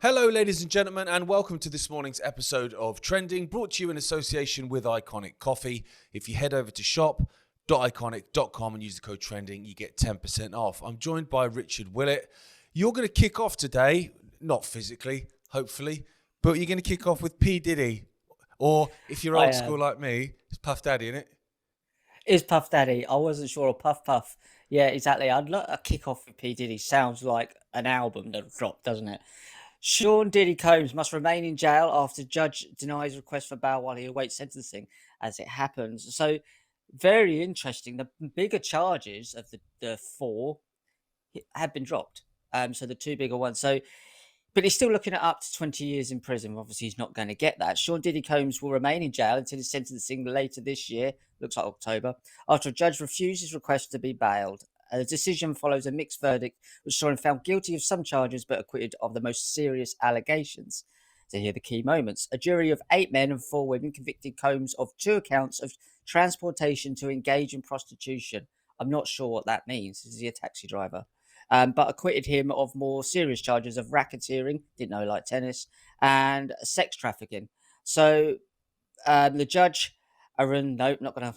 Hello, ladies and gentlemen, and welcome to this morning's episode of Trending, brought to you in association with Iconic Coffee. If you head over to shop.iconic.com and use the code TRENDING, you get 10% off. I'm joined by Richard Willett. You're going to kick off today, not physically, hopefully, but you're going to kick off with P. Diddy. Or if you're old school like me, it's Puff Daddy, isn't it? It's Puff Daddy. I wasn't sure. Or Puff Puff. Yeah, exactly. I'd like a kick off with P. Diddy. Sounds like an album that dropped, doesn't it? Sean Diddy Combs must remain in jail after judge denies request for bail while he awaits sentencing as it happens. So, very interesting. The bigger charges of the four have been dropped. So the two bigger ones. But he's still looking at up to 20 years in prison. Obviously, he's not going to get that. Sean Diddy Combs will remain in jail until his sentencing later this year, looks like October, after a judge refuses request to be bailed. The decision follows a mixed verdict, which saw him found guilty of some charges but acquitted of the most serious allegations. To hear the key moments, a jury of 8 men and 4 women convicted Combs of 2 counts of transportation to engage in prostitution. I'm not sure what that means. Is he a taxi driver? But acquitted him of more serious charges of racketeering, didn't know like tennis, and sex trafficking. So the judge, Aaron, nope, not gonna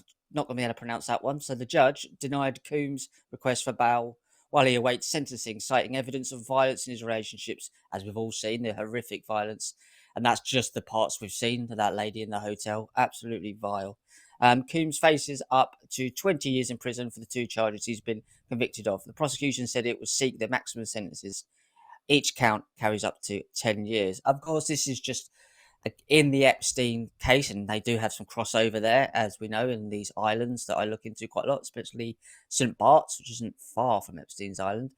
be able to pronounce that one. So the judge denied Combs' request for bail while he awaits sentencing, citing evidence of violence in his relationships, as we've all seen, the horrific violence. And that's just the parts we've seen of that lady in the hotel. Absolutely vile. Combs faces up to 20 years in prison for the 2 charges he's been convicted of. The prosecution said it would seek the maximum sentences. Each count carries up to 10 years. Of course, this is just in the Epstein case, and they do have some crossover there, as we know, in these islands that I look into quite a lot, especially St. Bart's, which isn't far from Epstein's island.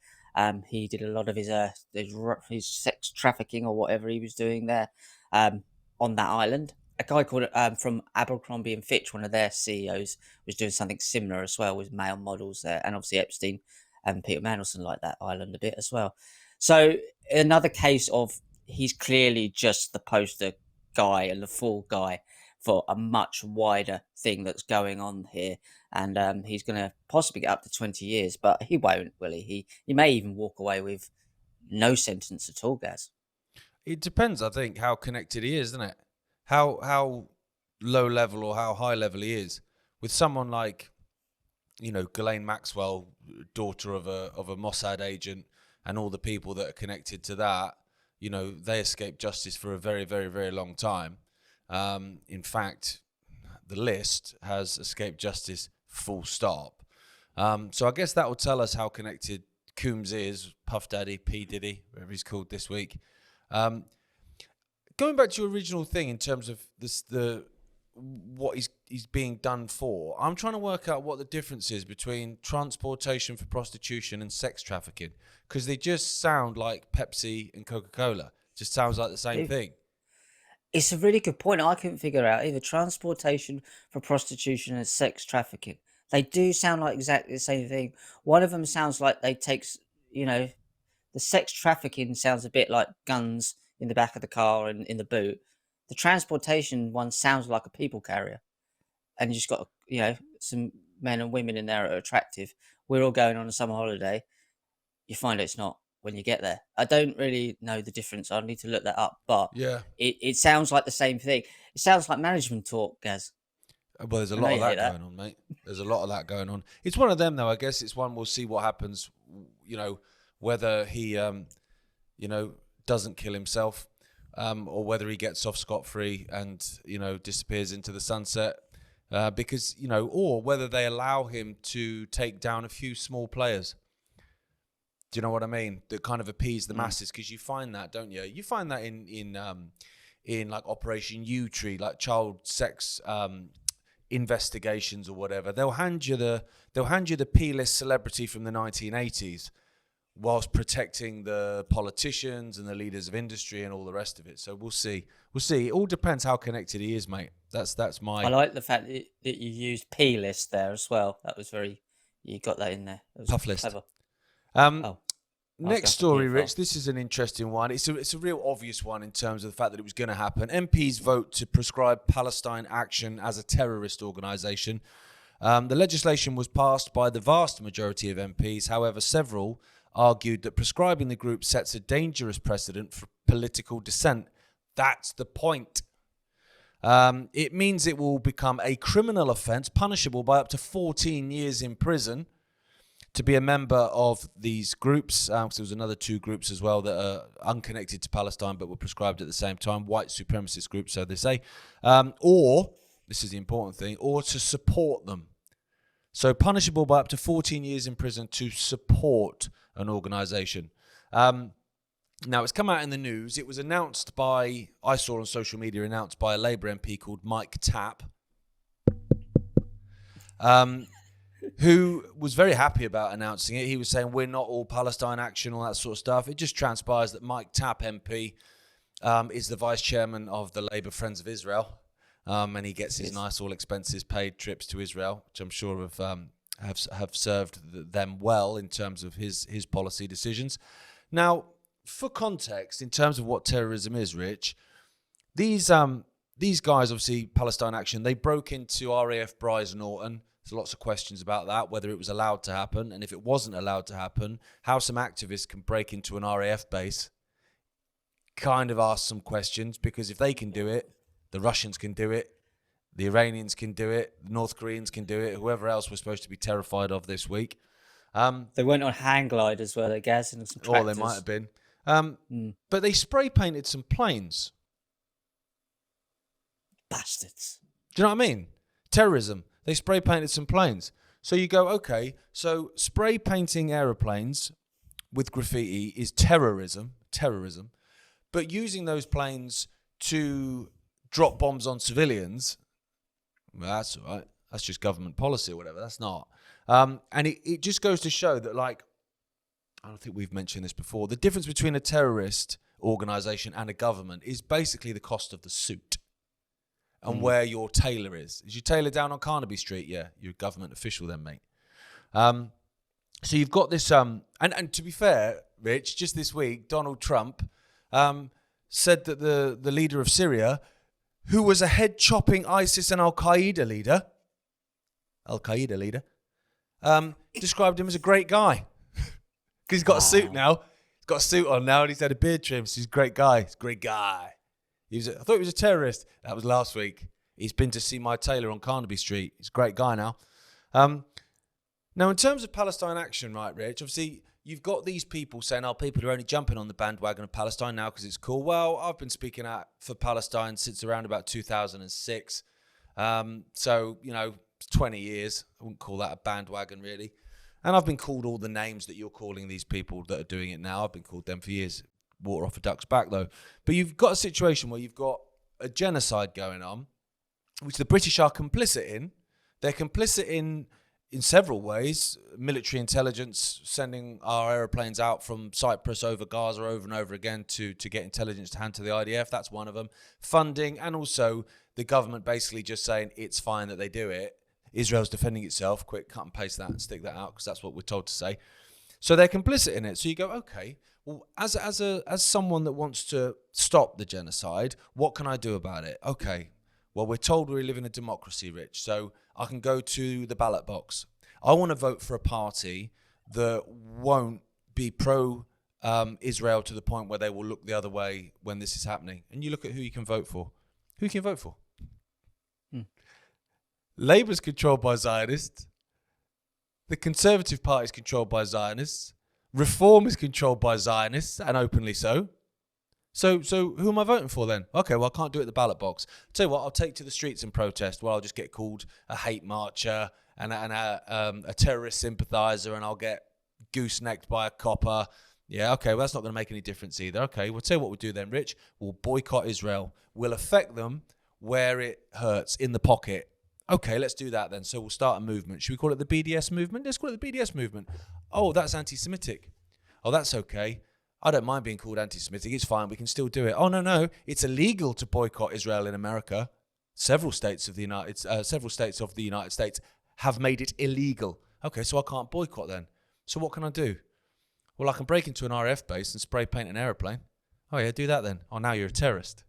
He did a lot of his sex trafficking or whatever he was doing there on that island. A guy called from Abercrombie and Fitch, one of their CEOs, was doing something similar as well with male models there, and obviously Epstein and Peter Mandelson like that island a bit as well. So another case of he's clearly just the poster guy and the fall guy for a much wider thing that's going on here, and he's going to possibly get up to 20 years, but he won't, will he? He may even walk away with no sentence at all, Gaz. It depends, I think, how connected he is, doesn't it? How low level or how high level he is. With someone like, Ghislaine Maxwell, daughter of a Mossad agent, and all the people that are connected to that, they escaped justice for a very, very, very long time. In fact, the list has escaped justice full stop. So I guess that will tell us how connected Combs is, Puff Daddy, P. Diddy, whatever he's called this week. Going back to your original thing in terms of what he's being done for, I'm trying to work out what the difference is between transportation for prostitution and sex trafficking, because they just sound like Pepsi and Coca-Cola. Just sounds like the same thing. It's a really good point. I couldn't figure out either transportation for prostitution and sex trafficking. They do sound like exactly the same thing. One of them sounds like they takes, the sex trafficking sounds a bit like guns in the back of the car and in the boot. The transportation one sounds like a people carrier, and you just got some men and women in there that are attractive. We're all going on a summer holiday. You find it's not when you get there. I don't really know the difference. I need to look that up, but yeah, it sounds like the same thing. It sounds like management talk, Gaz. Well, there's a lot of that going on, mate. There's a lot of that going on. It's one of them, though. I guess it's one we'll see what happens. Whether he, doesn't kill himself, or whether he gets off scot-free and disappears into the sunset, because or whether they allow him to take down a few small players. Do you know what I mean? That kind of appease the masses, because you find that, don't you? You find that in like Operation U-Tree, like child sex investigations or whatever. They'll hand you the P-list celebrity from the 1980s. Whilst protecting the politicians and the leaders of industry and all the rest of it. So we'll see. It all depends how connected he is, mate. That's my... I like the fact that you used P-list there as well. That was you got that in there. That was Puff list. Clever. Next story, Rich. This is an interesting one. It's a real obvious one in terms of the fact that it was going to happen. MPs vote to proscribe Palestine Action as a terrorist organisation. The legislation was passed by the vast majority of MPs. However, several argued that proscribing the group sets a dangerous precedent for political dissent. That's the point. It means it will become a criminal offence punishable by up to 14 years in prison to be a member of these groups. Because there was another 2 groups as well that are unconnected to Palestine but were proscribed at the same time, white supremacist groups, so they say, or, this is the important thing, or to support them. So punishable by up to 14 years in prison to support an organisation. Now, it's come out in the news. It was announced by, I saw on social media, announced by a Labour MP called Mike Tapp, who was very happy about announcing it. He was saying, we're not all Palestine Action, all that sort of stuff. It just transpires that Mike Tapp MP is the vice chairman of the Labour Friends of Israel, and he gets his nice, all expenses paid trips to Israel, which I'm sure have served them well in terms of his policy decisions. Now, for context, in terms of what terrorism is, Rich, these guys, obviously, Palestine Action, they broke into RAF Bryce Norton. There's lots of questions about that, whether it was allowed to happen, and if it wasn't allowed to happen, how some activists can break into an RAF base. Kind of ask some questions, because if they can do it, the Russians can do it, the Iranians can do it, the North Koreans can do it, whoever else we're supposed to be terrified of this week. They went on hang gliders, were they, Gaz? And some tractors. Or they might have been. But they spray painted some planes. Bastards. Do you know what I mean? Terrorism. They spray painted some planes. So you go, okay, so spray painting aeroplanes with graffiti is terrorism. But using those planes to drop bombs on civilians, well, that's all right. That's just government policy or whatever. That's not. And it just goes to show that, like, I don't think we've mentioned this before, the difference between a terrorist organisation and a government is basically the cost of the suit and where your tailor is. Is your tailor down on Carnaby Street? Yeah, you're a government official then, mate. So you've got this, and to be fair, Rich, just this week, Donald Trump said that the leader of Syria, who was a head-chopping ISIS and Al-Qaeda leader, described him as a great guy. Because he's got a suit now. He's got a suit on now and he's had a beard trim. So he's a great guy. He's a great guy. I thought he was a terrorist. That was last week. He's been to see my tailor on Carnaby Street. He's a great guy now. Now, in terms of Palestine Action, right, Rich, obviously, you've got these people saying, people are only jumping on the bandwagon of Palestine now because it's cool. Well, I've been speaking out for Palestine since around about 2006. So, 20 years. I wouldn't call that a bandwagon, really. And I've been called all the names that you're calling these people that are doing it now. I've been called them for years. Water off a duck's back, though. But you've got a situation where you've got a genocide going on, which the British are complicit in. They're complicit in several ways. Military intelligence, sending our aeroplanes out from Cyprus over Gaza over and over again to get intelligence to hand to the IDF. That's one of them. Funding, and also the government basically just saying it's fine that they do it. Israel's defending itself. Quick, cut and paste that and stick that out because that's what we're told to say. So they're complicit in it. So you go, okay, well, as someone that wants to stop the genocide, what can I do about it? Okay, well, we're told we live in a democracy, Rich, so I can go to the ballot box. I want to vote for a party that won't be pro-Israel to the point where they will look the other way when this is happening. And you look at who you can vote for. Who can you vote for? Labour's controlled by Zionists. The Conservative Party is controlled by Zionists. Reform is controlled by Zionists, and openly so. So who am I voting for then? Okay, well, I can't do it at the ballot box. Tell you what, I'll take to the streets and protest. Well, I'll just get called a hate marcher and a terrorist sympathiser, and I'll get goosenecked by a copper. Yeah, okay, well, that's not going to make any difference either. Okay, we'll tell you what we'll do then, Rich. We'll boycott Israel. We'll affect them where it hurts, in the pocket. Okay, let's do that then. So we'll start a movement. Should we call it the BDS movement? Let's call it the BDS movement. Oh, that's anti-Semitic. Oh, that's okay. I don't mind being called anti-Semitic. It's fine. We can still do it. Oh, no. It's illegal to boycott Israel in America. Several states of the United States have made it illegal. Okay, so I can't boycott then. So what can I do? Well, I can break into an RAF base and spray paint an aeroplane. Oh, yeah, do that then. Oh, now you're a terrorist.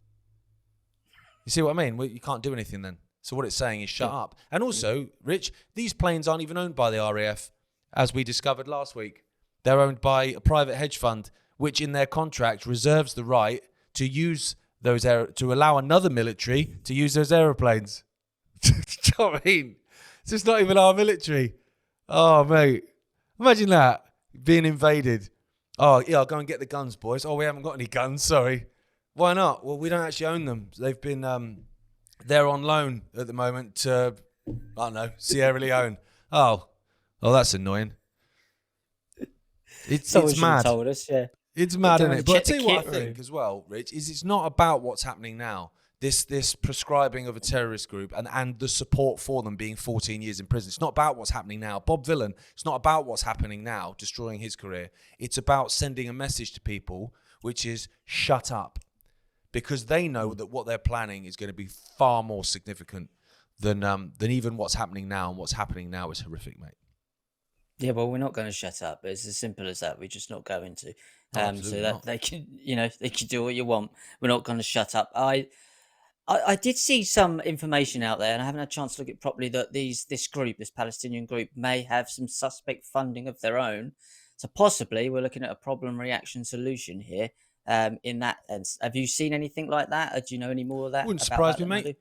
You see what I mean? Well, you can't do anything then. So what it's saying is shut up. And also, Rich, these planes aren't even owned by the RAF, as we discovered last week. They're owned by a private hedge fund, which in their contract reserves the right to use those to allow another military to use those aeroplanes. Do you know what I mean? It's just not even our military. Oh, mate. Imagine that, being invaded. Oh, yeah, I'll go and get the guns, boys. Oh, we haven't got any guns, sorry. Why not? Well, we don't actually own them. They've been, they're on loan at the moment to, I don't know, Sierra Leone. Oh, that's annoying. It's mad. Told us, yeah. It's mad, isn't it? But I'll tell you what I think as well, Rich, is it's not about what's happening now. This prescribing of a terrorist group and the support for them being 14 years in prison. It's not about what's happening now. Bob Villan, it's not about what's happening now, destroying his career. It's about sending a message to people, which is shut up. Because they know that what they're planning is going to be far more significant than even what's happening now. And what's happening now is horrific, mate. Yeah, well, we're not going to shut up. It's as simple as that. We're just not going to. So that not. They can do what you want. We're not going to shut up. I did see some information out there, and I haven't had a chance to look at it properly, that this Palestinian group, may have some suspect funding of their own. So possibly we're looking at a problem reaction solution here. In that sense, have you seen anything like that? Or do you know any more of that? Wouldn't surprise me, mate.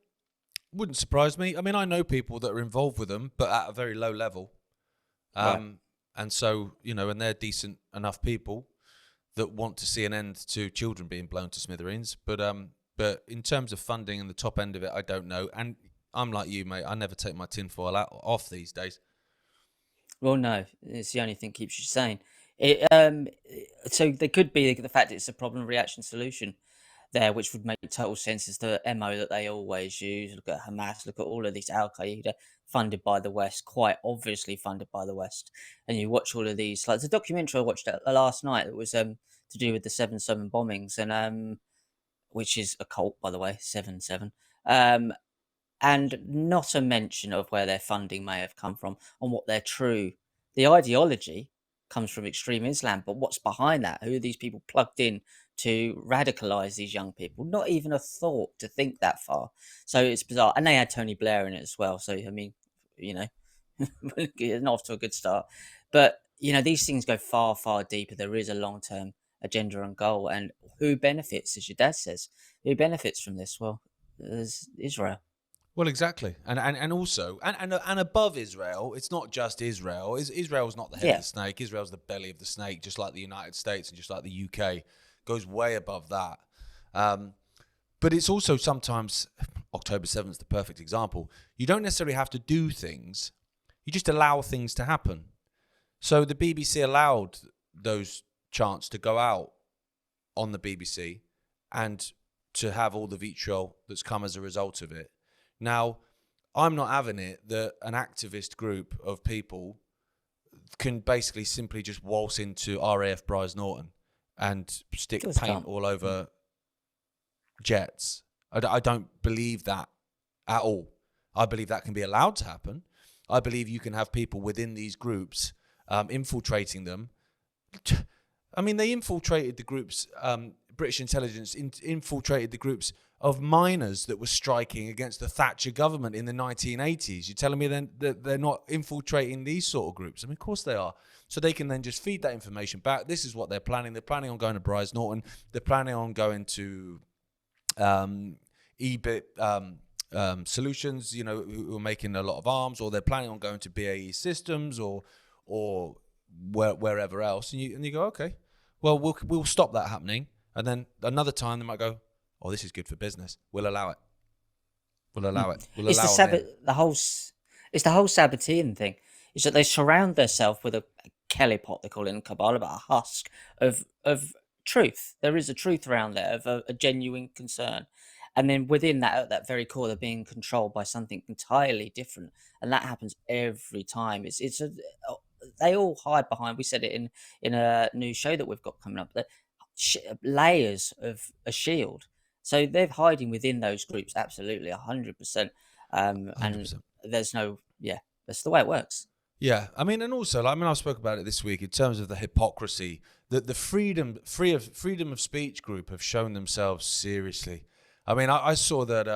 Wouldn't surprise me. I mean, I know people that are involved with them, but at a very low level. Right. And so, and they're decent enough people that want to see an end to children being blown to smithereens. But in terms of funding and the top end of it, I don't know. And I'm like you, mate. I never take my tinfoil off these days. Well, no, it's the only thing keeps you sane. So there could be the fact that it's a problem reaction solution there, which would make total sense. Is the MO that they always use. Look at Hamas, look at all of these Al Qaeda, funded by the West, quite obviously funded by the West. And you watch all of these, like the documentary I watched last night that was to do with the 7/7 bombings, and which is a cult, by the way, 7/7. And not a mention of where their funding may have come from and what their the ideology comes from extreme Islam, but what's behind that? Who are these people plugged in to radicalize these young people? Not even a thought to think that far. So it's bizarre. And they had Tony Blair in it as well. So, I mean, it's not off to a good start. But, these things go far, far deeper. There is a long-term agenda and goal. And who benefits, as your dad says? Who benefits from this? Well, there's Israel. Well, exactly, and also and above Israel, it's not just Israel. Israel's not the head of the snake. Israel's the belly of the snake, just like the United States and just like the UK, goes way above that. But it's also sometimes October 7th is the perfect example. You don't necessarily have to do things; you just allow things to happen. So the BBC allowed those chants to go out on the BBC and to have all the vitriol that's come as a result of it. Now, I'm not having it that an activist group of people can basically simply just waltz into RAF Bryce Norton and stick paint all over jets. I don't believe that at all. I believe that can be allowed to happen. I believe you can have people within these groups infiltrating them. I mean, they infiltrated the groups, British intelligence infiltrated the groups of miners that were striking against the Thatcher government in the 1980s. You're telling me then that they're not infiltrating these sort of groups? I mean, of course they are. So they can then just feed that information back. This is what they're planning. They're planning on going to Bryce Norton. They're planning on going to EBIT Solutions, who are making a lot of arms, or they're planning on going to BAE Systems or wherever else. And you go, okay, well, we'll stop that happening. And then another time they might go, oh, this is good for business. We'll allow it. We'll allow it. We'll allow it. It's the whole Sabbatean thing. Is that they surround themselves with a Kelly pot, they call it in Kabbalah, but a husk of truth. There is a truth around there of a genuine concern. And then within that, at that very core, they're being controlled by something entirely different. And that happens every time. They all hide behind, we said it in a new show that we've got coming up, that layers of a shield. So they're hiding within those groups, absolutely, 100%. 100%. And there's that's the way it works. Yeah, I mean, and also, I spoke about it this week in terms of the hypocrisy that the freedom of speech group have shown themselves seriously. I mean, I saw that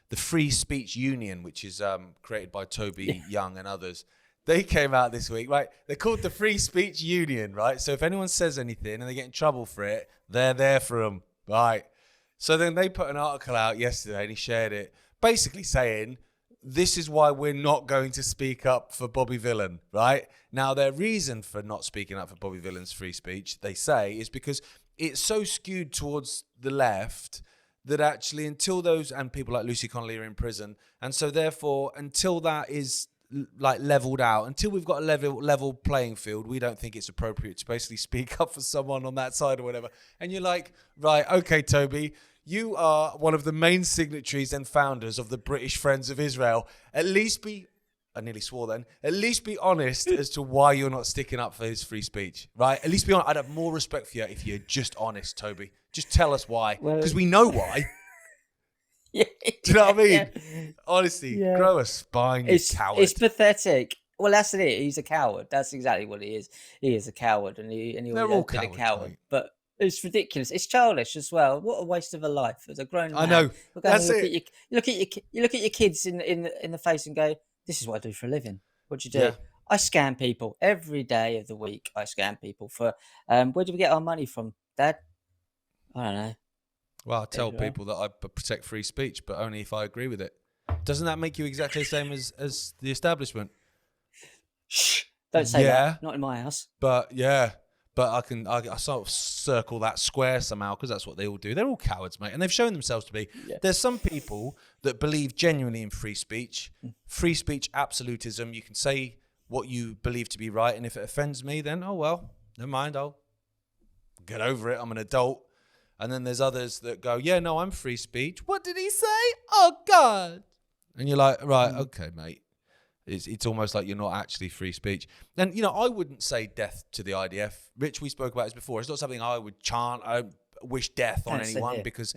the Free Speech Union, which is created by Toby Young and others, They came out this week, right? They're called the Free Speech Union, right? So if anyone says anything and they get in trouble for it, they're there for them, right? So then they put an article out yesterday and he shared it, basically saying, this is why we're not going to speak up for Bobby Villan, right? Now, their reason for not speaking up for Bobby Villan's free speech, they say, is because it's so skewed towards the left that actually until those, and people like Lucy Connolly are in prison, and so therefore, until that is like leveled out, until we've got a level playing field, we don't think it's appropriate to basically speak up for someone on that side or whatever. And you're like, right, okay, Toby, you are one of the main signatories and founders of the British Friends of Israel. At least be, I nearly swore then, at least be honest as to why you're not sticking up for his free speech, right? At least be honest. I'd have more respect for you if you're just honest, Toby. Just tell us why, because we know why. Yeah, do you know what I mean? Yeah. Honestly, grow a spine, you coward. It's pathetic. Well, that's it. He's a coward. That's exactly what he is. He is a coward, and he'll always been a coward. Mate. But it's ridiculous. It's childish as well. What a waste of a life as a grown man. I know. That's it. You look at your kids in the face and go, "This is what I do for a living." What do you do? Yeah. I scam people every day of the week. I scam people for. Where do we get our money from, Dad? I don't know. Well, I tell people that I protect free speech, but only if I agree with it. Doesn't that make you exactly the same as the establishment? Shh! Don't say that. Not in my house. But I sort of circle that square somehow because that's what they all do. They're all cowards, mate, and they've shown themselves to be. Yeah. There's some people that believe genuinely in free speech, absolutism. You can say what you believe to be right, and if it offends me, then oh well, never mind. I'll get over it. I'm an adult. And then there's others that go, yeah, no, I'm free speech. What did he say? Oh, God. And you're like, right, okay, mate. It's almost like you're not actually free speech. And, you know, I wouldn't say death to the IDF. Rich, we spoke about this before. It's not something I would chant. I don't wish death on anyone because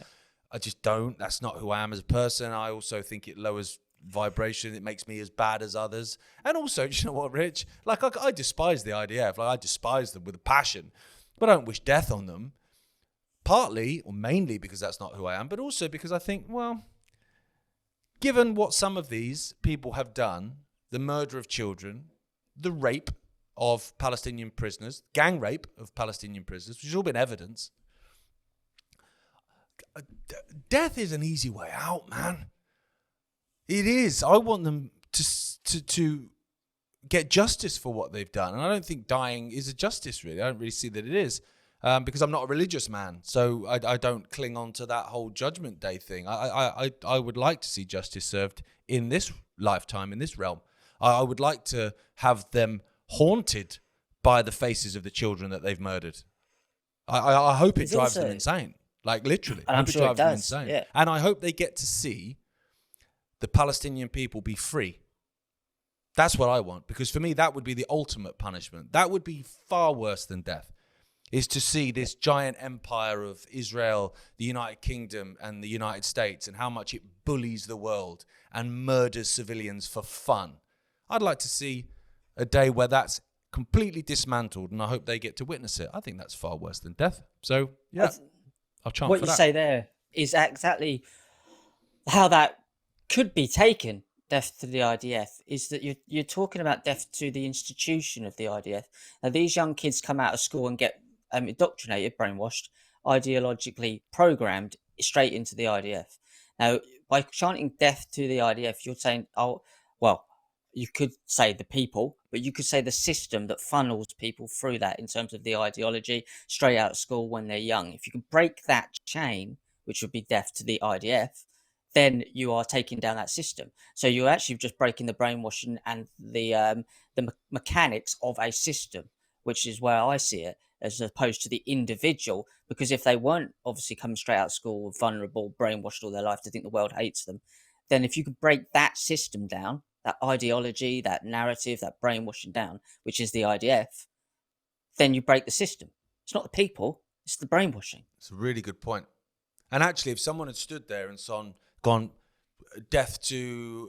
I just don't. That's not who I am as a person. I also think it lowers vibration. It makes me as bad as others. And also, do you know what, Rich? Like, I despise the IDF. Like, I despise them with a passion. But I don't wish death on them. Partly, or mainly because that's not who I am, but also because I think, well, given what some of these people have done, the murder of children, the rape of Palestinian prisoners, gang rape of Palestinian prisoners, which has all been evidence, death is an easy way out, man. It is. I want them to get justice for what they've done. And I don't think dying is a justice, really. I don't really see that it is. Because I'm not a religious man, so I don't cling on to that whole Judgment Day thing. I would like to see justice served in this lifetime, in this realm. I would like to have them haunted by the faces of the children that they've murdered. I hope it drives them insane, like literally. I'm sure it does. Yeah. And I hope they get to see the Palestinian people be free. That's what I want, because for me, that would be the ultimate punishment. That would be far worse than death. Is to see this giant empire of Israel, the United Kingdom, and the United States, and how much it bullies the world and murders civilians for fun. I'd like to see a day where that's completely dismantled, and I hope they get to witness it. I think that's far worse than death. So, yeah, I'll chant for that. What you say there is exactly how that could be taken, death to the IDF, is that you're talking about death to the institution of the IDF. Now, these young kids come out of school and get indoctrinated, brainwashed, ideologically programmed straight into the IDF. Now, by chanting death to the IDF, you're saying, oh, well, you could say the people, but you could say the system that funnels people through that in terms of the ideology straight out of school when they're young. If you can break that chain, which would be death to the IDF, then you are taking down that system. So you're actually just breaking the brainwashing and the mechanics of a system, which is where I see it, as opposed to the individual. Because if they weren't obviously coming straight out of school, vulnerable, brainwashed all their life to think the world hates them, then if you could break that system down, that ideology, that narrative, that brainwashing down, which is the IDF, then you break the system. It's not the people, it's the brainwashing. It's a really good point. And actually, if someone had stood there and gone death to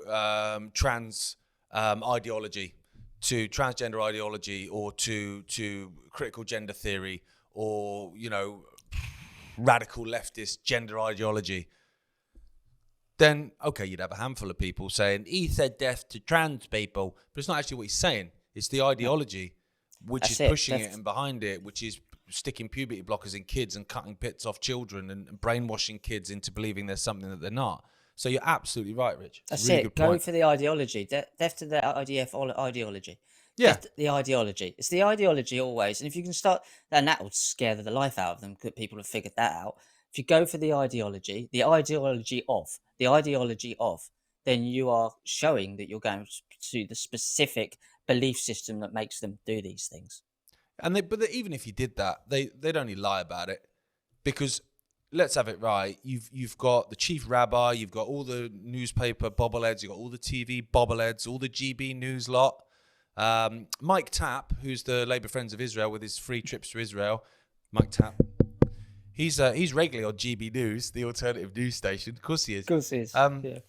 trans ideology, to transgender ideology, or to critical gender theory, or, you know, radical leftist gender ideology, then, okay, you'd have a handful of people saying, he said death to trans people. But it's not actually what he's saying. It's the ideology which is pushing it and behind it, which is sticking puberty blockers in kids and cutting bits off children and brainwashing kids into believing there's something that they're not. So you're absolutely right, Rich. That's really it. Go for the ideology. Death to the IDF ideology. Yeah. The ideology. It's the ideology always. And if you can start, and that will scare the life out of them. People have figured that out. If you go for the ideology of, then you are showing that you're going to the specific belief system that makes them do these things. And even if you did that, they'd only lie about it, because let's have it right. You've got the chief rabbi, you've got all the newspaper bobbleheads, you've got all the TV bobbleheads, all the GB News lot. Mike Tapp, who's the Labour Friends of Israel with his free trips to Israel. Mike Tapp. He's regularly on GB News, the alternative news station. Of course he is. Of course he is. Yeah.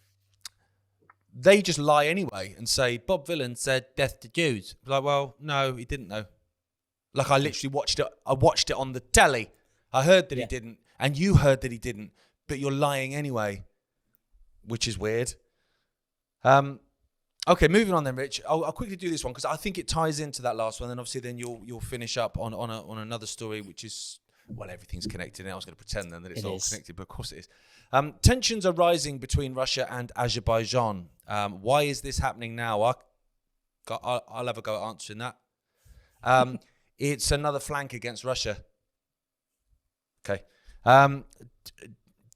They just lie anyway and say, Bob Villan said death to Jews. Like, well, no, he didn't know. Like, I literally watched it. I watched it on the telly. I heard that he didn't, and you heard that he didn't, but you're lying anyway, which is weird. Okay, moving on then, Rich. I'll quickly do this one because I think it ties into that last one. And obviously, then you'll finish up on another story, which is, well, everything's connected. And I was going to pretend then that it's all connected, but of course it is. Tensions are rising between Russia and Azerbaijan. Why is this happening now? I'll have a go at answering that. It's another flank against Russia. Okay.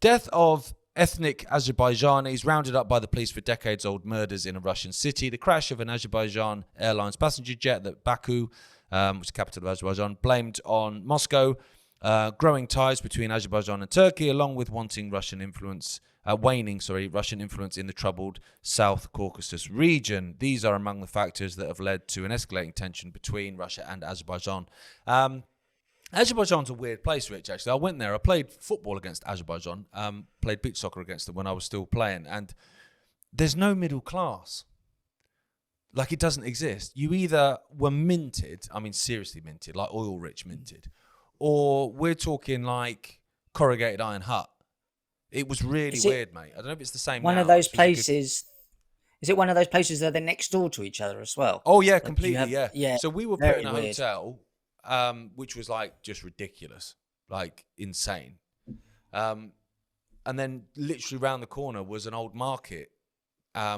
Death of ethnic Azerbaijanis rounded up by the police for decades-old murders in a Russian city. The crash of an Azerbaijan Airlines passenger jet that Baku, which is the capital of Azerbaijan, blamed on Moscow. Growing ties between Azerbaijan and Turkey, along with waning Russian influence in the troubled South Caucasus region. These are among the factors that have led to an escalating tension between Russia and Azerbaijan. Azerbaijan's a weird place, Rich, actually. I went there. I played football against Azerbaijan, played beach soccer against them when I was still playing, and there's no middle class. Like, it doesn't exist. You either were minted, I mean seriously minted, like oil-rich minted, or we're talking like corrugated iron hut. It was really weird, mate. I don't know if it's the same one now. Of those places... Is it one of those places that they're next door to each other as well? Oh, yeah, completely, yeah. So we were put in a weird hotel... which was like just ridiculous, like insane. And then literally around the corner was an old market,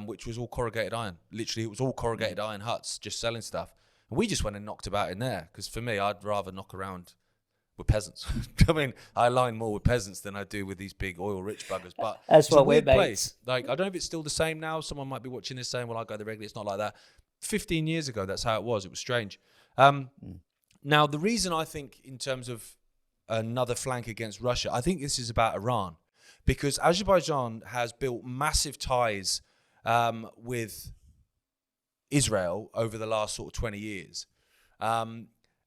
which was all corrugated iron. Literally, it was all corrugated iron huts just selling stuff. And we just went and knocked about in there because for me, I'd rather knock around with peasants. I mean, I align more with peasants than I do with these big oil-rich buggers. But that's it's what a weird we're place. Like, I don't know if it's still the same now. Someone might be watching this saying, well, I go there regularly. It's not like that. 15 years ago, that's how it was. It was strange. Now, the reason I think in terms of another flank against Russia, I think this is about Iran, because Azerbaijan has built massive ties with Israel over the last sort of 20 years.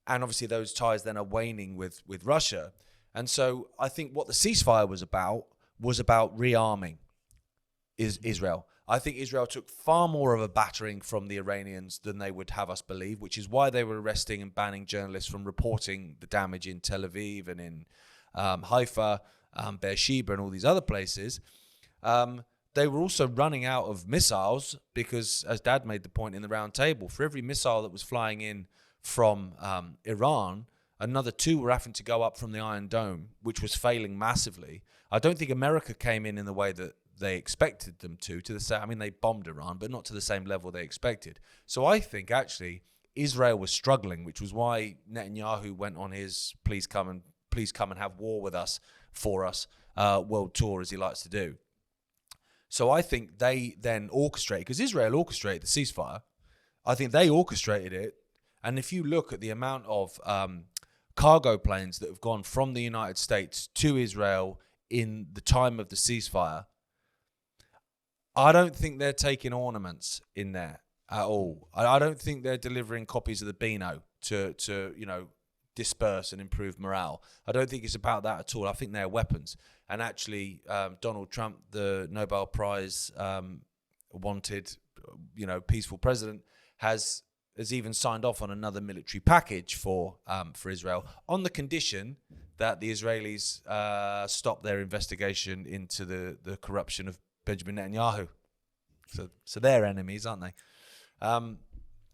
And obviously those ties then are waning with Russia. And so I think what the ceasefire was about rearming Israel. I think Israel took far more of a battering from the Iranians than they would have us believe, which is why they were arresting and banning journalists from reporting the damage in Tel Aviv and in Haifa, Beersheba and all these other places. They were also running out of missiles because, as Dad made the point in the round table, for every missile that was flying in from Iran, another 2 were having to go up from the Iron Dome, which was failing massively. I don't think America came in the way that they expected them to the same. I mean, they bombed Iran, but not to the same level they expected. So I think actually Israel was struggling, which was why Netanyahu went on his please come and have war with us for us world tour, as he likes to do. So I think they then orchestrated, because Israel orchestrated the ceasefire. I think they orchestrated it. And if you look at the amount of cargo planes that have gone from the United States to Israel in the time of the ceasefire, I don't think they're taking ornaments in there at all. I don't think they're delivering copies of the Beano to disperse and improve morale. I don't think it's about that at all. I think they're weapons. And actually, Donald Trump, the Nobel Prize wanted, peaceful president, has even signed off on another military package for Israel on the condition that the Israelis stop their investigation into the corruption of Benjamin Netanyahu. So they're enemies, aren't they?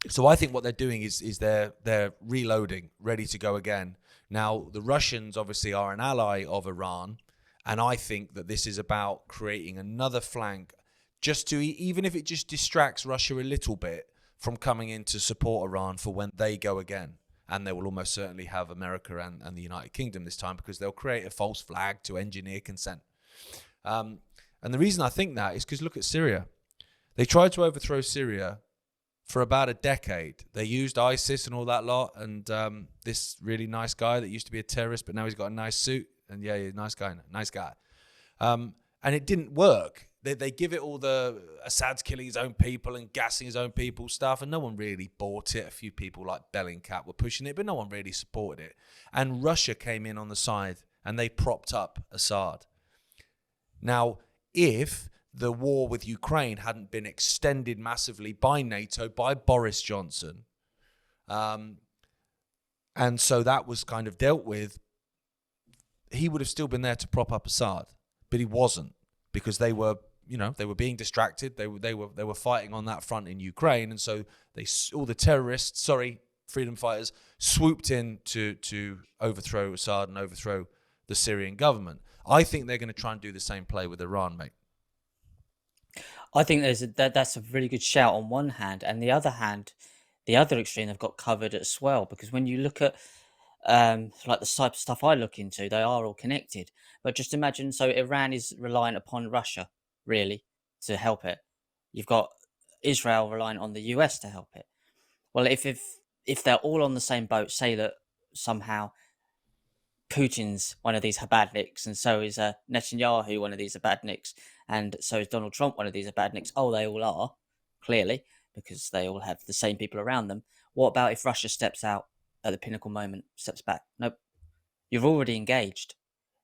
So I think what they're doing is they're reloading, ready to go again. Now, the Russians obviously are an ally of Iran, and I think that this is about creating another flank, just to, even if it just distracts Russia a little bit from coming in to support Iran for when they go again. And they will almost certainly have America and the United Kingdom this time, because they'll create a false flag to engineer consent. And the reason I think that is because look at Syria. They tried to overthrow Syria for about a decade. They used ISIS and all that lot, and this really nice guy that used to be a terrorist, but now he's got a nice suit, and yeah, he's a nice guy. And it didn't work. They give it all the Assad's killing his own people and gassing his own people stuff, and no one really bought it. A few people like Bellingcat were pushing it, but no one really supported it. And Russia came in on the side, and they propped up Assad. Now, if the war with Ukraine hadn't been extended massively by NATO, by Boris Johnson, and so that was kind of dealt with, he would have still been there to prop up Assad, but he wasn't, because they were being distracted. They were fighting on that front in Ukraine, and so all the terrorists, freedom fighters, swooped in to overthrow Assad and overthrow the Syrian government. I think they're going to try and do the same play with Iran, mate. I think that's a really good shout on one hand, and the other hand, the other extreme they've got covered as well. Because when you look at like the type of stuff I look into, they are all connected. But just imagine, so Iran is reliant upon Russia really to help it. You've got Israel relying on the US to help it. Well, if they're all on the same boat, say that somehow Putin's one of these Habadniks, and so is Netanyahu one of these Habadniks, and so is Donald Trump one of these Habadniks. Oh, they all are, clearly, because they all have the same people around them. What about if Russia steps out at the pinnacle moment, steps back? Nope. You've already engaged,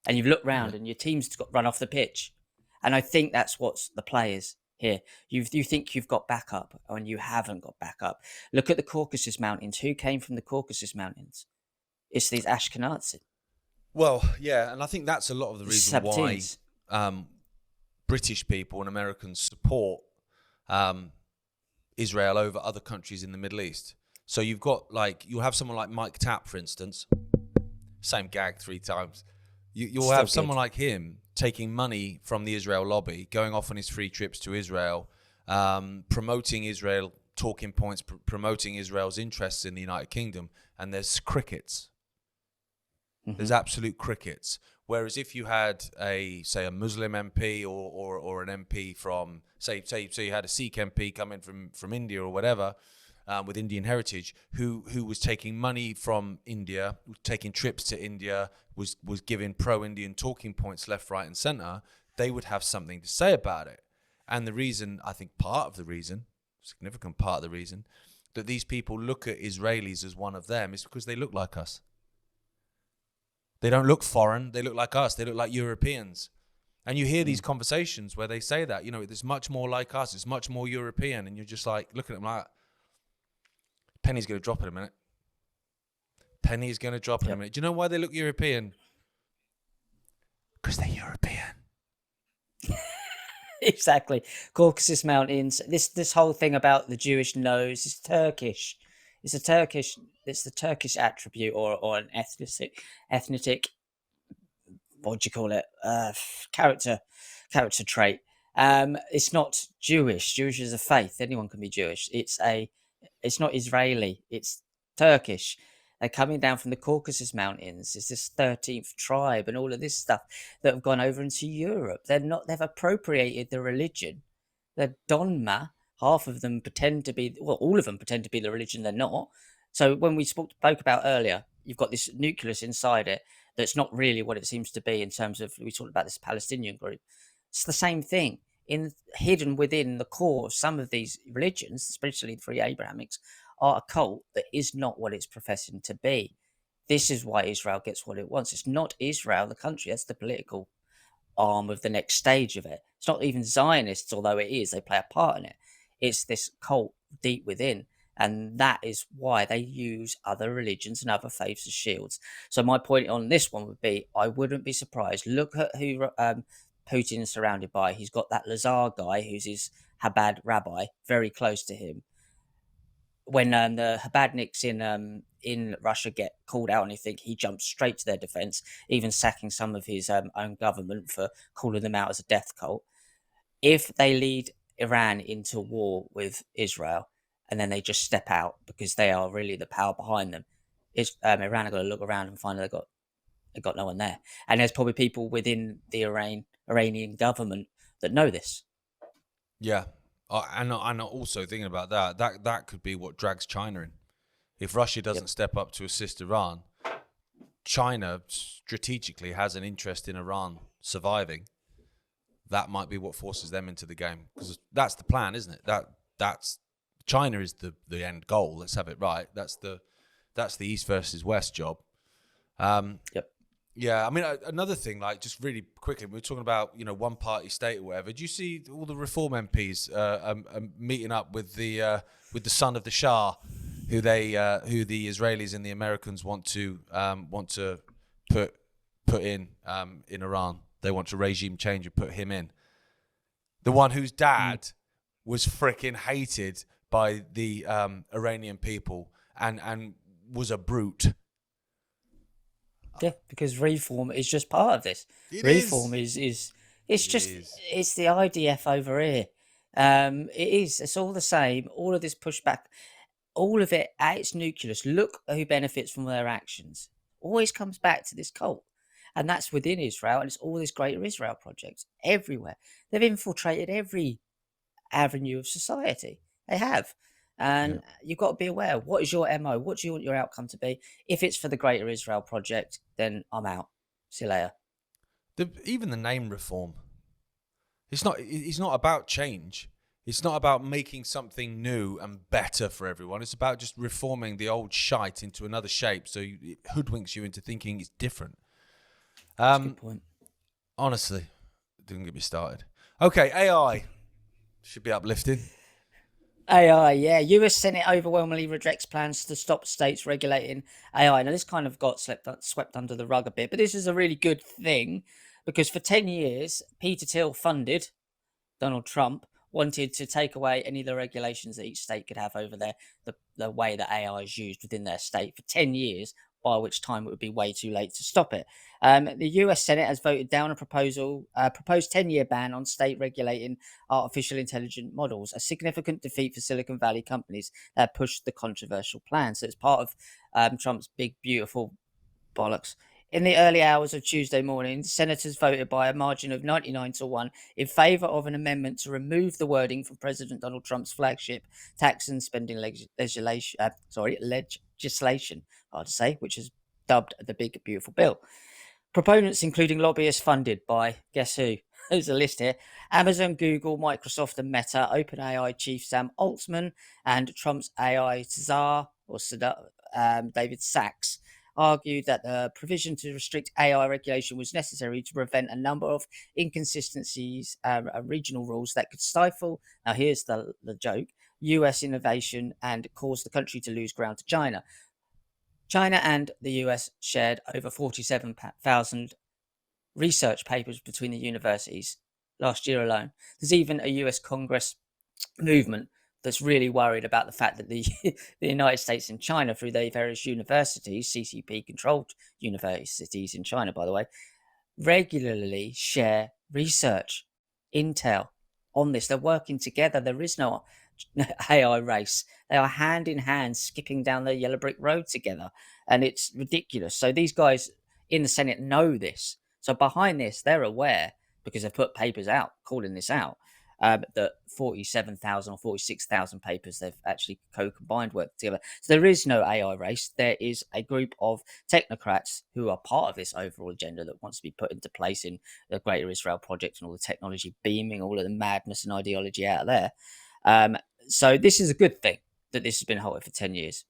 and you've looked round, and your team's got run off the pitch. And I think that's what's the play is here. You think you've got backup, and you haven't got backup. Look at the Caucasus Mountains. Who came from the Caucasus Mountains? It's these Ashkenazi. Well, yeah, and I think that's a lot of the reason why British people and Americans support Israel over other countries in the Middle East. So you'll have someone like Mike Tapp, for instance, same gag 3 times. You'll have someone like him taking money from the Israel lobby, going off on his free trips to Israel, promoting Israel talking points, promoting Israel's interests in the United Kingdom, and there's crickets. There's absolute crickets. Whereas if you had a Muslim MP or an MP from, say you had a Sikh MP coming from India or whatever, with Indian heritage, who was taking money from India, taking trips to India, was giving pro-Indian talking points left, right, and centre, they would have something to say about it. And the reason, I think significant part of the reason, that these people look at Israelis as one of them is because they look like us. They don't look foreign. They look like us. They look like Europeans. And you hear these conversations where they say that, it's much more like us. It's much more European. And you're just like, looking at them like, penny's going to drop in a minute. Penny's going to drop in a minute. Do you know why they look European? Because they're European. Exactly. Caucasus Mountains. This whole thing about the Jewish nose is Turkish. It's the Turkish attribute or an ethnic, what do you call it? Character trait. It's not Jewish. Jewish is a faith. Anyone can be Jewish. It's not Israeli. It's Turkish. They're coming down from the Caucasus Mountains. It's this 13th tribe and all of this stuff that have gone over into Europe. They've appropriated the religion. They're Donma. Half of them pretend to be, all of them pretend to be the religion they're not. So when we spoke about earlier, you've got this nucleus inside it that's not really what it seems to be in terms of, we talked about this Palestinian group. It's the same thing. Hidden within the core of some of these religions, especially the three Abrahamics, are a cult that is not what it's professing to be. This is why Israel gets what it wants. It's not Israel, the country. That's the political arm of the next stage of it. It's not even Zionists, although it is. They play a part in it. It's this cult deep within. And that is why they use other religions and other faiths as shields. So my point on this one would be, I wouldn't be surprised. Look at who Putin's surrounded by. He's got that Lazar guy who's his Chabad rabbi, very close to him. When the Chabadniks in Russia get called out on anything, he jumps straight to their defense, even sacking some of his own government for calling them out as a death cult. If they lead Iran into war with Israel and then they just step out because they are really the power behind them, Iran are going to look around and find they've got no one there. And there's probably people within the Iranian government that know this. Yeah. And also thinking about that could be what drags China in. If Russia doesn't step up to assist Iran, China strategically has an interest in Iran surviving. That might be what forces them into the game, because that's the plan, isn't it? That's China is the end goal. Let's have it right. That's the East versus West job. Yeah, I mean, another thing, like, just really quickly, we were talking about, one party state or whatever. Do you see all the reform MPs meeting up with the son of the Shah, who the Israelis and the Americans want to put in Iran? They want to regime change and put him in. The one whose dad was freaking hated by the Iranian people and was a brute. Yeah, because reform is just part of this. Reform is it's the IDF over here. It's all the same. All of this pushback, all of it at its nucleus. Look who benefits from their actions. Always comes back to this cult. And that's within Israel, and it's all this Greater Israel project everywhere. They've infiltrated every avenue of society. They have. And you've got to be aware, what is your MO? What do you want your outcome to be? If it's for the Greater Israel project, then I'm out. See you later. Even the name reform. It's not about change. It's not about making something new and better for everyone. It's about just reforming the old shite into another shape, so it hoodwinks you into thinking it's different. That's a good point. Honestly, didn't get me started. Okay, AI should be uplifting. AI, yeah. US Senate overwhelmingly rejects plans to stop states regulating AI. Now, this kind of got swept under the rug a bit, but this is a really good thing because for 10 years, Peter Thiel funded Donald Trump wanted to take away any of the regulations that each state could have over the way that AI is used within their state for 10 years, by which time it would be way too late to stop it. The US Senate has voted down a proposed 10-year ban on state regulating artificial intelligence models, a significant defeat for Silicon Valley companies that pushed the controversial plan. So it's part of Trump's big, beautiful bollocks. In the early hours of Tuesday morning, senators voted by a margin of 99-1 in favour of an amendment to remove the wording from President Donald Trump's flagship tax and spending legislation, hard to say, which is dubbed the Big Beautiful Bill. Proponents, including lobbyists funded by, guess who? There's a list here. Amazon, Google, Microsoft and Meta, OpenAI chief Sam Altman, and Trump's AI czar, David Sachs, argued that the provision to restrict AI regulation was necessary to prevent a number of inconsistencies and regional rules that could stifle, now here's the joke, US innovation and cause the country to lose ground to China. China and the US shared over 47,000 research papers between the universities last year alone. There's even a US Congress movement that's really worried about the fact that the United States and China, through their various universities, CCP-controlled universities in China, by the way, regularly share research, intel on this. They're working together. There is no AI race. They are hand in hand, skipping down the yellow brick road together, and it's ridiculous. So these guys in the Senate know this. So behind this, they're aware because they've put papers out calling this out. That 47,000 or 46,000 papers they've actually co-combined work together. So there is no AI race. There is a group of technocrats who are part of this overall agenda that wants to be put into place in the Greater Israel Project and all the technology beaming, all of the madness and ideology out of there. So this is a good thing that this has been halted for 10 years.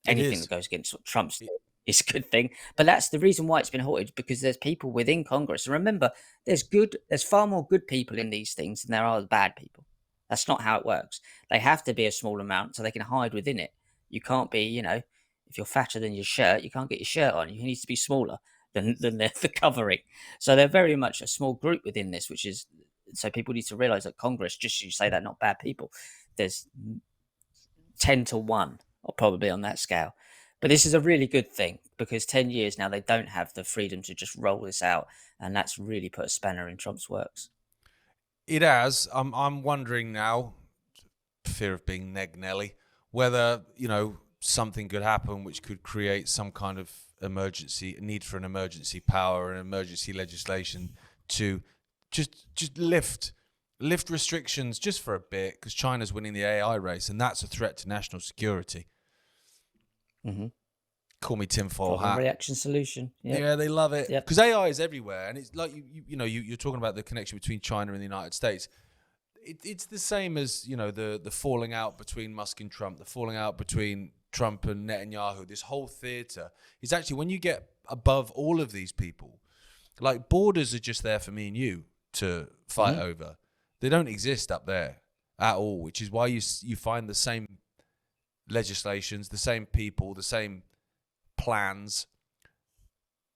Anything that goes against what Trump's doing is a good thing. But that's the reason why it's been halted, because there's people within Congress. And remember, there's far more good people in these things than there are bad people. That's not how it works. They have to be a small amount so they can hide within it. You can't be, if you're fatter than your shirt, you can't get your shirt on. You need to be smaller. than the covering. So they're very much a small group within this, which is so people need to realize that Congress, just you say they're not bad people, there's 10 to 1 or probably on that scale. But this is a really good thing because 10 years now they don't have the freedom to just roll this out, and that's really put a spanner in Trump's works. It has. I'm wondering now, fear of being Neg Nelly, whether something could happen which could create some kind of need for an emergency power and emergency legislation to just lift restrictions just for a bit, because China's winning the AI race, and that's a threat to national security. Mm-hmm. Call me tinfoil hat. Reaction solution. Yep. Yeah, they love it because Yep. AI is everywhere, and it's like you're talking about the connection between China and the United States. It's the same as the falling out between Musk and Trump, the falling out between Trump and Netanyahu. This whole theater is actually, when you get above all of these people, like, borders are just there for me and you to fight over. They don't exist up there at all, which is why you find the same legislations, the same people, the same plans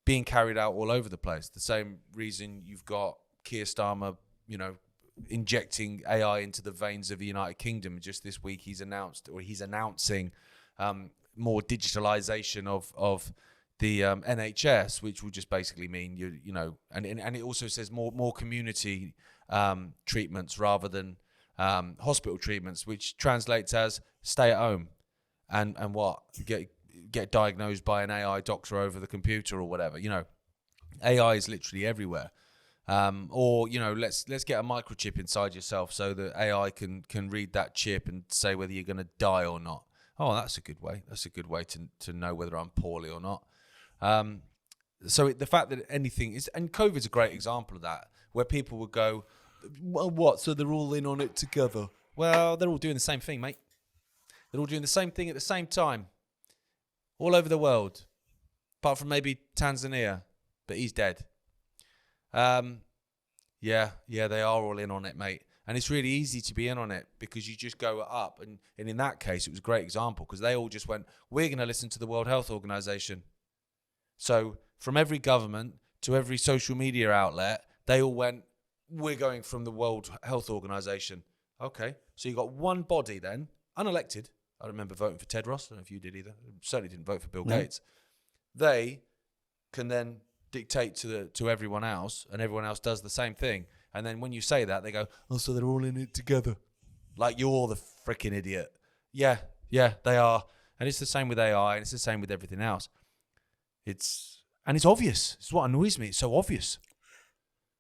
being carried out all over the place. The same reason you've got Keir Starmer, injecting AI into the veins of the United Kingdom. Just this week he's announcing more digitalization of the NHS, which will just basically mean and it also says more community treatments rather than hospital treatments, which translates as stay at home and what get diagnosed by an AI doctor over the computer or whatever. AI is literally everywhere. Let's get a microchip inside yourself so that AI can read that chip and say whether you're going to die or not. Oh, that's a good way. That's a good way to know whether I'm poorly or not. So the fact that anything is, and COVID's a great example of that, where people would go, well, what? So they're all in on it together. Well, they're all doing the same thing, mate. They're all doing the same thing at the same time, all over the world, apart from maybe Tanzania, but he's dead. Yeah, they are all in on it, mate. And it's really easy to be in on it because you just go up. And in that case, it was a great example because they all just went, we're going to listen to the World Health Organization. So from every government to every social media outlet, they all went, we're going from the World Health Organization. Okay, so you got one body then, unelected. I remember voting for Ted Ross. I don't know if you did either. I certainly didn't vote for Bill Gates. They can then dictate to everyone else, and everyone else does the same thing. And then when you say that, they go, oh, so they're all in it together. Like, you're the freaking idiot. Yeah, they are. And it's the same with AI, and it's the same with everything else. It's obvious. It's what annoys me. It's so obvious.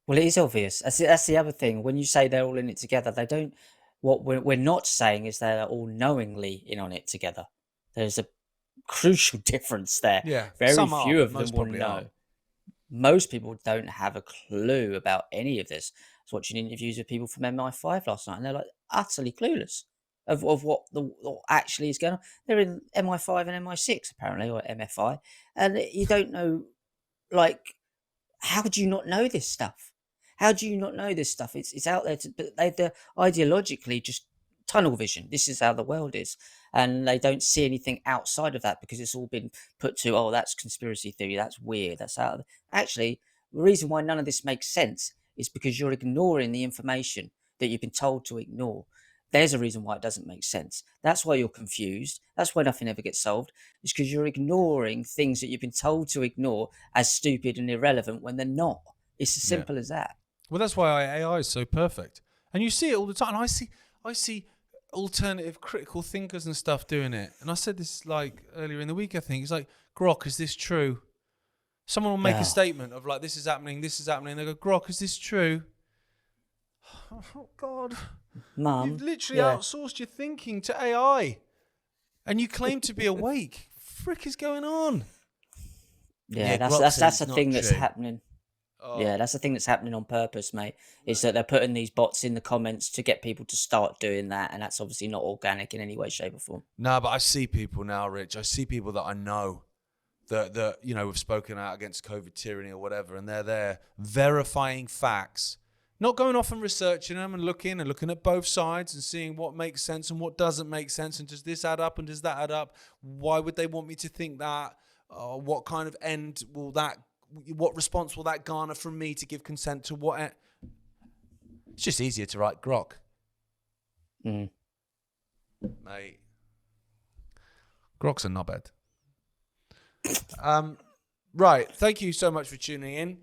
Well, it is obvious. That's the other thing. When you say they're all in it together, they don't. What we're not saying is they're all knowingly in on it together. There's a crucial difference there. Yeah, very some few are, of them most will probably know. are. Most people don't have a clue about any of this. I was watching interviews with people from MI5 last night, and they're like utterly clueless of what actually is going on. They're in MI5 and MI6 apparently, or MFI, and you don't know. Like, how do you not know this stuff? How do you not know this stuff? It's out there, but they're ideologically just tunnel vision. This is how the world is, and they don't see anything outside of that because it's all been put to, oh, that's conspiracy theory, that's weird, that's out of actually. The reason why none of this makes sense is because you're ignoring the information that you've been told to ignore. There's a reason why it doesn't make sense. That's why you're confused. That's why nothing ever gets solved. It's because you're ignoring things that you've been told to ignore as stupid and irrelevant when they're not. It's as simple as that. Well, that's why AI is so perfect, and you see it all the time. And I see alternative critical thinkers and stuff doing it. And I said this like earlier in the week. I think it's like, Grok, is this true? Someone will make a statement of like, this is happening. They go, Grok, is this true? Oh God, Mum, you've literally outsourced your thinking to AI, and you claim to be awake. Frick is going on? Yeah, that's the thing that's happening. Oh. Yeah, that's the thing that's happening on purpose, mate. Is that they're putting these bots in the comments to get people to start doing that, and that's obviously not organic in any way, shape, or form. No, but I see people now, Rich. I see people that I know that have spoken out against COVID tyranny or whatever, and they're there verifying facts, not going off and researching them and looking at both sides and seeing what makes sense and what doesn't make sense, and does this add up and does that add up? Why would they want me to think that? What kind of end will that what response will that garner from me to give consent to what? It's just easier to write grok. Mate. Grok's a knobhead. Right. Thank you so much for tuning in.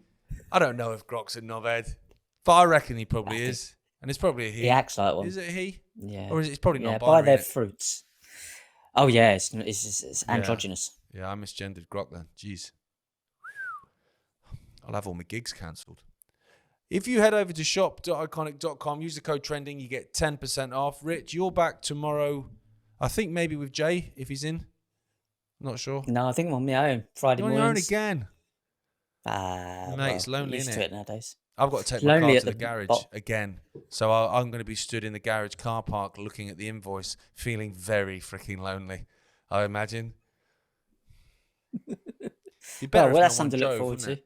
I don't know if Grok's a knobhead, but I reckon he probably is. And it's probably a he. He acts like one. Is it a he? Yeah. Or is it's probably not Yeah, binary, buy their innit? fruits. Oh, yeah, it's androgynous. Yeah, I misgendered Grok then. Jeez. I'll have all my gigs cancelled. If you head over to shop.iconic.com, use the code trending, you get 10% off. Rich, you're back tomorrow, I think maybe with Jay, if he's in. Not sure. No, I think I'm on my own. Friday You're on mornings. your own again. Mate, it's lonely, used innit? to it nowadays. I've got to take my car to the garage again. So I'm going to be stood in the garage car park looking at the invoice, feeling very freaking lonely, I imagine. Well, that's something to look forward to.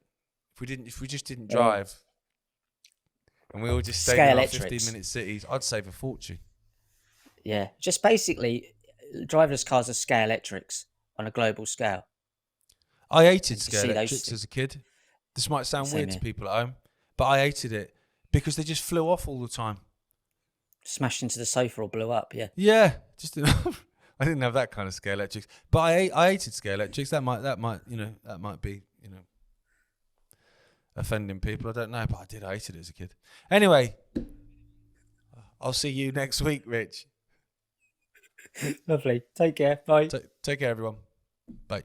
If we just didn't drive and we all just stayed in our 15-minute cities, I'd save a fortune. Yeah, just basically driverless cars are scale electrics on a global scale. I hated scale electrics as a kid. This might sound weird to people at home, but I hated it because they just flew off all the time. Smashed into the sofa or blew up, yeah. Yeah, just I didn't have that kind of scale electrics, but I hated scale electrics. That might be offending people. I don't know, but I hated it as a kid. Anyway, I'll see you next week, Rich. Lovely. Take care. Bye. Take care, everyone. Bye.